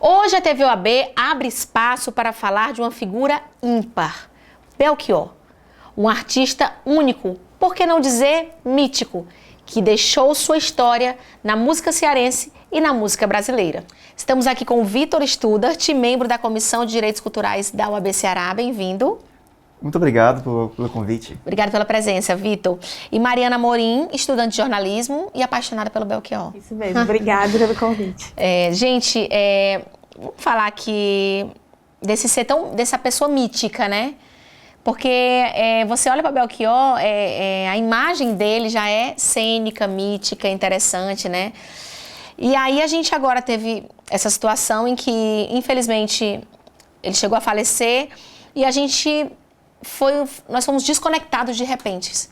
Hoje a TV OAB abre espaço para falar de uma figura ímpar, Belchior, um artista único, por que não dizer mítico, que deixou sua história na música cearense e na música brasileira. Estamos aqui com o Vitor Studart, membro da Comissão de Direitos Culturais da OAB Ceará. Bem-vindo. Muito obrigado pelo convite. Obrigada pela presença, Vitor. E Mariana Morim, estudante de jornalismo e apaixonada pelo Belchior. Isso mesmo, obrigada pelo convite. Gente, vamos falar aqui dessa pessoa mítica, né? Porque você olha para Belchior, a imagem dele já é cênica, mítica, interessante, né? E aí a gente agora teve essa situação em que, infelizmente, ele chegou a falecer e nós fomos desconectados de repente.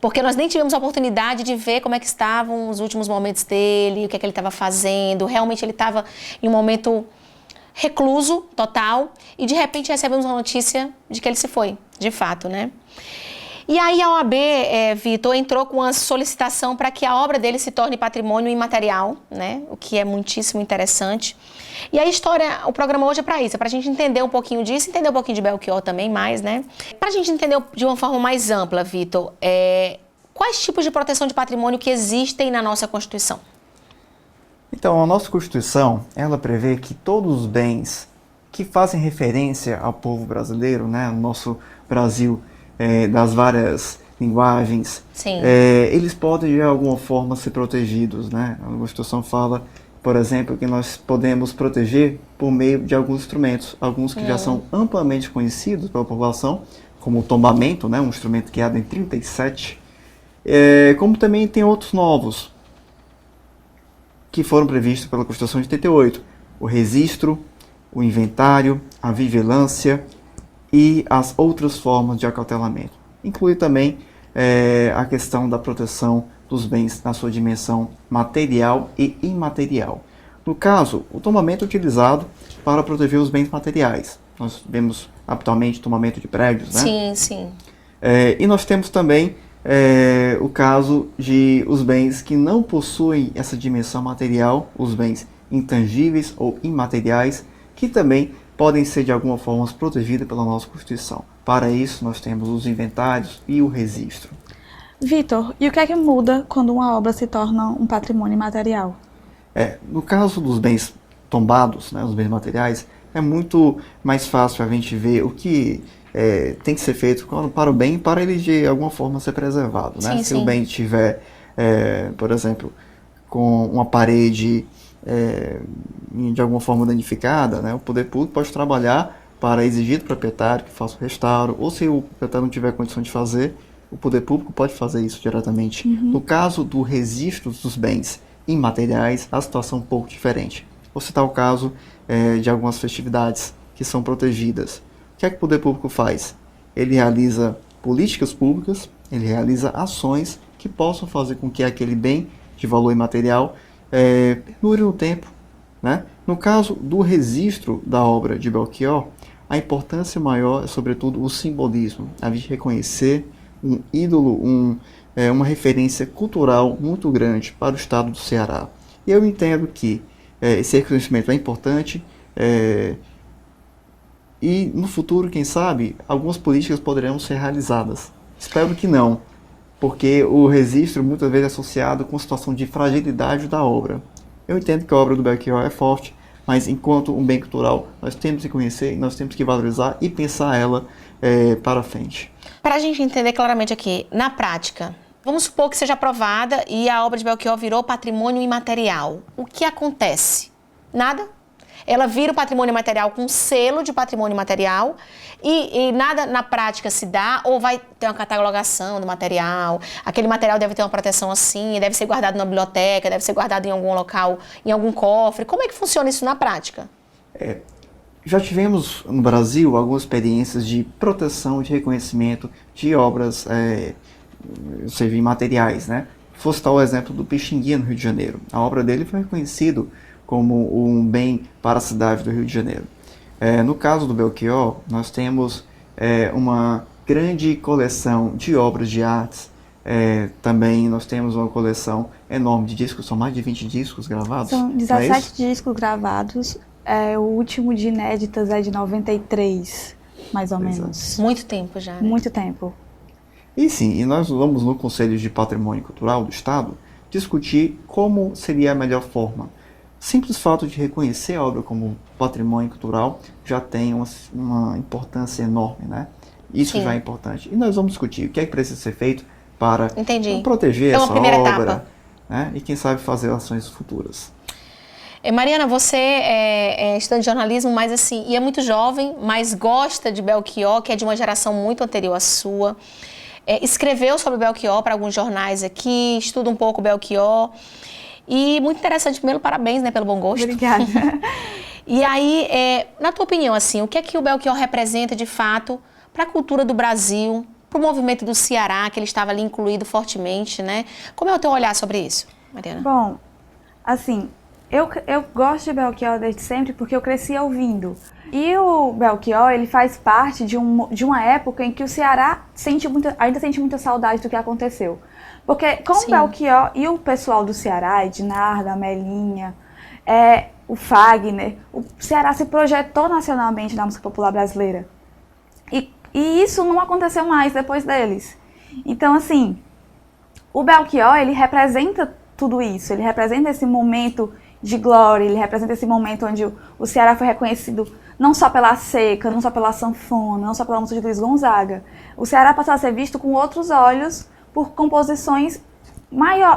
Porque nós nem tivemos a oportunidade de ver como é que estavam os últimos momentos dele, o que é que ele estava fazendo. Realmente ele estava em um momento recluso, total, e de repente recebemos uma notícia de que ele se foi, de fato, né? E aí a OAB, Vitor, entrou com uma solicitação para que a obra dele se torne patrimônio imaterial, né? O que é muitíssimo interessante. E a história, o programa hoje é para isso, é para a gente entender um pouquinho disso, entender um pouquinho de Belchior também mais, né? Para a gente entender de uma forma mais ampla, Vitor, quais tipos de proteção de patrimônio que existem na nossa Constituição? Então, a nossa Constituição, ela prevê que todos os bens que fazem referência ao povo brasileiro, né, no nosso Brasil, das várias linguagens, eles podem de alguma forma ser protegidos, né? A Constituição fala, por exemplo, que nós podemos proteger por meio de alguns instrumentos, alguns que já são amplamente conhecidos pela população, como o tombamento, né, um instrumento criado em 1937, como também tem outros novos, que foram previstos pela Constituição de 88, o registro, o inventário, a vigilância e as outras formas de acautelamento. Inclui também a questão da proteção dos bens na sua dimensão material e imaterial. No caso, o tombamento é utilizado para proteger os bens materiais. Nós vemos habitualmente tombamento de prédios, né? Sim, sim. E nós temos também o caso de os bens que não possuem essa dimensão material, os bens intangíveis ou imateriais, que também podem ser de alguma forma protegidos pela nossa Constituição. Para isso, nós temos os inventários e o registro. Vitor, e o que é que muda quando uma obra se torna um patrimônio imaterial? No caso dos bens tombados, né, os bens materiais, é muito mais fácil a gente ver o que tem que ser feito para o bem, para ele de alguma forma ser preservado, né? Sim, Se o bem estiver, por exemplo, com uma parede de alguma forma danificada, né, o poder público pode trabalhar para exigir do proprietário que faça o restauro, ou se o proprietário não tiver condição de fazer, o poder público pode fazer isso diretamente. No caso do registro dos bens imateriais, a situação é um pouco diferente. Vou citar o caso de algumas festividades que são protegidas. O que é que o poder público faz? Ele realiza políticas públicas, ele realiza ações que possam fazer com que aquele bem de valor imaterial perdure no tempo, né? No caso do registro da obra de Belchior, a importância maior é, sobretudo, o simbolismo. A gente reconhecer um ídolo, uma referência cultural muito grande para o estado do Ceará. E eu entendo que esse reconhecimento é importante, e no futuro, quem sabe, algumas políticas poderão ser realizadas. Espero que não, porque o registro muitas vezes é associado com a situação de fragilidade da obra. Eu entendo que a obra do Belchior é forte, mas enquanto um bem cultural, nós temos que conhecer, nós temos que valorizar e pensar ela para frente. Para a gente entender claramente aqui, na prática, vamos supor que seja aprovada e a obra de Belchior virou patrimônio imaterial. O que acontece? Nada. Ela vira o patrimônio imaterial com selo de patrimônio imaterial e nada na prática se dá, ou vai ter uma catalogação do material, aquele material deve ter uma proteção assim, deve ser guardado na biblioteca, deve ser guardado em algum local, em algum cofre. Como é que funciona isso na prática? Já tivemos no Brasil algumas experiências de proteção, de reconhecimento de obras, ou seja, imateriais, né? Vou citar o exemplo do Pixinguinha, no Rio de Janeiro. A obra dele foi reconhecido como um bem para a cidade do Rio de Janeiro. No caso do Belchior, nós temos uma grande coleção de obras de artes Também nós temos uma coleção enorme de discos, são mais de 20 discos gravados. São não é 17 isso? discos gravados. O último de inéditas é de 93, mais ou menos. Muito tempo já, né? Muito tempo. E sim, e nós vamos no Conselho de Patrimônio Cultural do Estado discutir como seria a melhor forma. O simples fato de reconhecer a obra como patrimônio cultural já tem uma importância enorme, né? Isso Sim. já é importante. E nós vamos discutir o que é que precisa ser feito para Entendi. proteger É uma essa primeira obra, etapa. né? E quem sabe fazer ações futuras. Mariana, você é estudante de jornalismo, mas assim, e é muito jovem, mas gosta de Belchior, que é de uma geração muito anterior à sua. Escreveu sobre Belchior para alguns jornais aqui, estuda um pouco Belchior. E muito interessante, primeiro, parabéns, né, pelo bom gosto. Obrigada. E aí, na tua opinião, assim, o que é que o Belchior representa de fato para a cultura do Brasil, para o movimento do Ceará, que ele estava ali incluído fortemente, né? Como é o teu olhar sobre isso, Mariana? Bom, assim, eu gosto de Belchior desde sempre porque eu cresci ouvindo. E o Belchior, ele faz parte de uma época em que o Ceará ainda sente muita saudade do que aconteceu. Porque com o Belchior e o pessoal do Ceará, Ednardo, Amelinha, o Fagner, o Ceará se projetou nacionalmente na música popular brasileira. E isso não aconteceu mais depois deles. Então, assim, o Belchior, ele representa tudo isso. Ele representa esse momento de glória, ele representa esse momento onde o Ceará foi reconhecido não só pela seca, não só pela sanfona, não só pela música de Luiz Gonzaga. O Ceará passou a ser visto com outros olhos por composições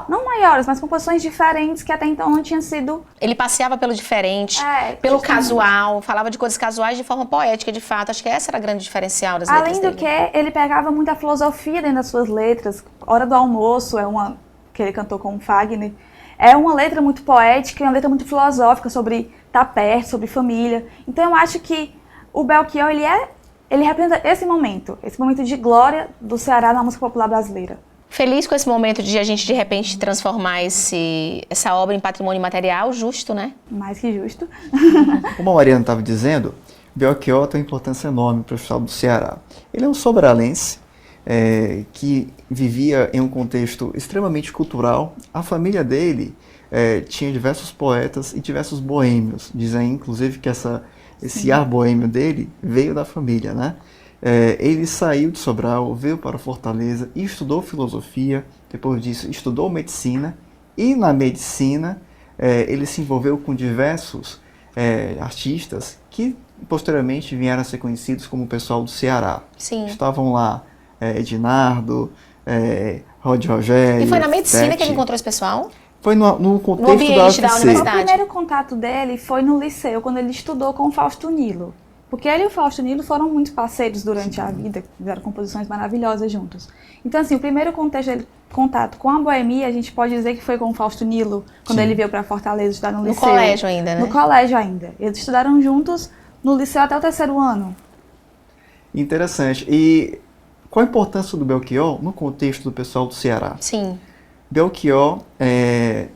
não maiores, mas composições diferentes que até então não tinham sido... Ele passeava pelo diferente, pelo justamente. casual, falava de coisas casuais de forma poética, de fato. Acho que essa era a grande diferencial das letras Além dele. do que, ele pegava muita filosofia dentro das suas letras. Hora do Almoço é uma que ele cantou com o Fagner. É uma letra muito poética, uma letra muito filosófica sobre estar perto, sobre família. Então eu acho que o Belchior, ele representa esse momento de glória do Ceará na música popular brasileira. Feliz com esse momento de a gente, de repente, transformar essa obra em patrimônio material, justo, né? Mais que justo. Como a Mariana estava dizendo, Belchior tem uma importância enorme para o estado do Ceará. Ele é um sobralense que vivia em um contexto extremamente cultural. A família dele tinha diversos poetas e diversos boêmios. Dizem, inclusive, que esse ar boêmio dele veio da família, né? Ele saiu de Sobral, veio para Fortaleza e estudou filosofia. Depois disso, estudou medicina. E na medicina, ele se envolveu com diversos artistas que posteriormente vieram a ser conhecidos como o pessoal do Ceará. Sim. Estavam lá Ednardo, Rod Rogério. E foi na medicina Tete. que ele encontrou esse pessoal? Foi no contexto ambiente da UFC. universidade. O primeiro contato dele foi no liceu, quando ele estudou com o Fausto Nilo. Porque ele e o Fausto Nilo foram muito parceiros durante a vida, fizeram composições maravilhosas juntos. Então, assim, o primeiro contato com a boemia, a gente pode dizer que foi com o Fausto Nilo, quando ele veio para Fortaleza estudar no liceu. No colégio ainda, né? No colégio ainda. Eles estudaram juntos no liceu até o 3º ano. Interessante. E qual a importância do Belchior no contexto do pessoal do Ceará? Sim. Belchior,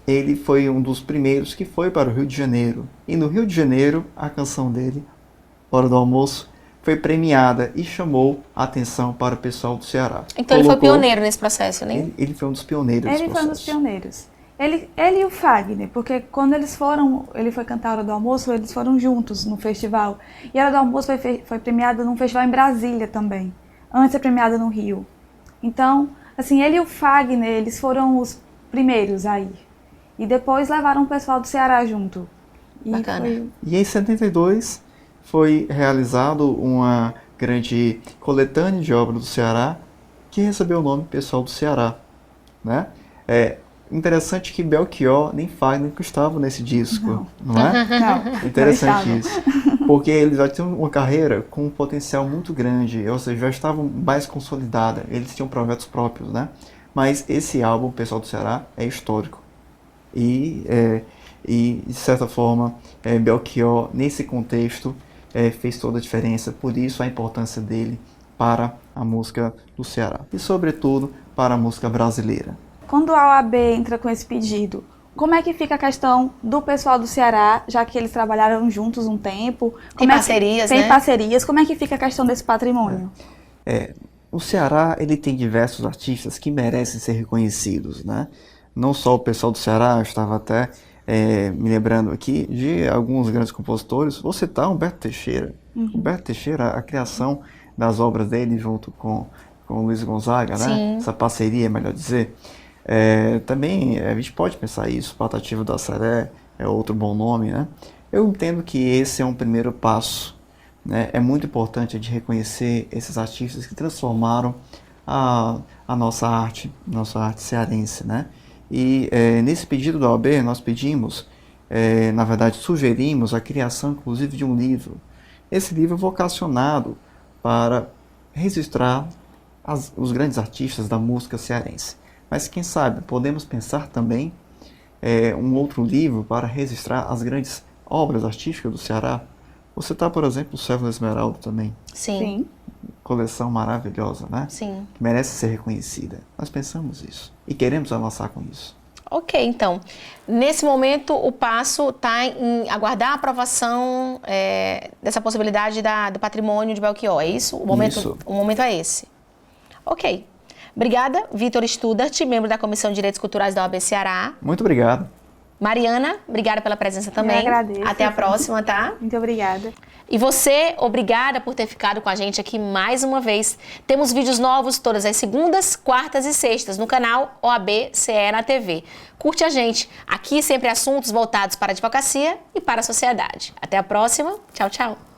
ele foi um dos primeiros que foi para o Rio de Janeiro. E no Rio de Janeiro, a canção dele, Hora do Almoço, foi premiada e chamou a atenção para o pessoal do Ceará. Então ele foi pioneiro nesse processo, né? Ele foi um dos pioneiros desse Ele processo. foi um dos pioneiros. Ele e o Fagner, porque quando ele foi cantar a Hora do Almoço, eles foram juntos no festival. E a Hora do Almoço foi premiada num festival em Brasília também, antes de ser premiada no Rio. Então, assim, ele e o Fagner, eles foram os primeiros a ir. E depois levaram o pessoal do Ceará junto. Bacana. E em 72 foi realizado uma grande coletânea de obras do Ceará que recebeu o nome Pessoal do Ceará, né? Interessante que Belchior nem Fagner estava nesse disco, não é? Não, Interessante não isso, porque eles já tinham uma carreira com um potencial muito grande, ou seja, já estavam mais consolidada, eles tinham projetos próprios, né? Mas esse álbum, Pessoal do Ceará, é histórico. E de certa forma, Belchior, nesse contexto, fez toda a diferença, por isso a importância dele para a música do Ceará. E, sobretudo, para a música brasileira. Quando a OAB entra com esse pedido, como é que fica a questão do pessoal do Ceará, já que eles trabalharam juntos um tempo? Tem parcerias, Tem né? parcerias. Como é que fica a questão desse patrimônio? O Ceará, ele tem diversos artistas que merecem ser reconhecidos, né? Não só o pessoal do Ceará, eu estava até me lembrando aqui de alguns grandes compositores. Vou citar Humberto Teixeira. Humberto Teixeira, a criação das obras dele junto com o Luiz Gonzaga, né? Essa parceria, melhor dizer. Também a gente pode pensar isso, Patativa do Assaré é outro bom nome, né? Eu entendo que esse é um primeiro passo, né? É muito importante a gente reconhecer esses artistas que transformaram a nossa arte cearense, né? E nesse pedido da OAB nós pedimos, na verdade sugerimos a criação inclusive de um livro. Esse livro é vocacionado para registrar os grandes artistas da música cearense. Mas quem sabe podemos pensar também um outro livro para registrar as grandes obras artísticas do Ceará. Você está, por exemplo, o Céu Esmeralda também. Sim. Coleção maravilhosa, né? Sim. Que merece ser reconhecida. Nós pensamos isso e queremos avançar com isso. Ok, então, nesse momento o passo está em aguardar a aprovação dessa possibilidade do patrimônio de Belchior, é isso? O momento é esse. Ok. Obrigada, Vitor Studart, membro da Comissão de Direitos Culturais da OAB Ceará. Muito obrigado. Mariana, obrigada pela presença também. Eu agradeço. Até a próxima, tá? Muito obrigada. E você, obrigada por ter ficado com a gente aqui mais uma vez. Temos vídeos novos todas as segundas, quartas e sextas no canal OAB CE na TV. Curte a gente. Aqui sempre assuntos voltados para a advocacia e para a sociedade. Até a próxima. Tchau, tchau.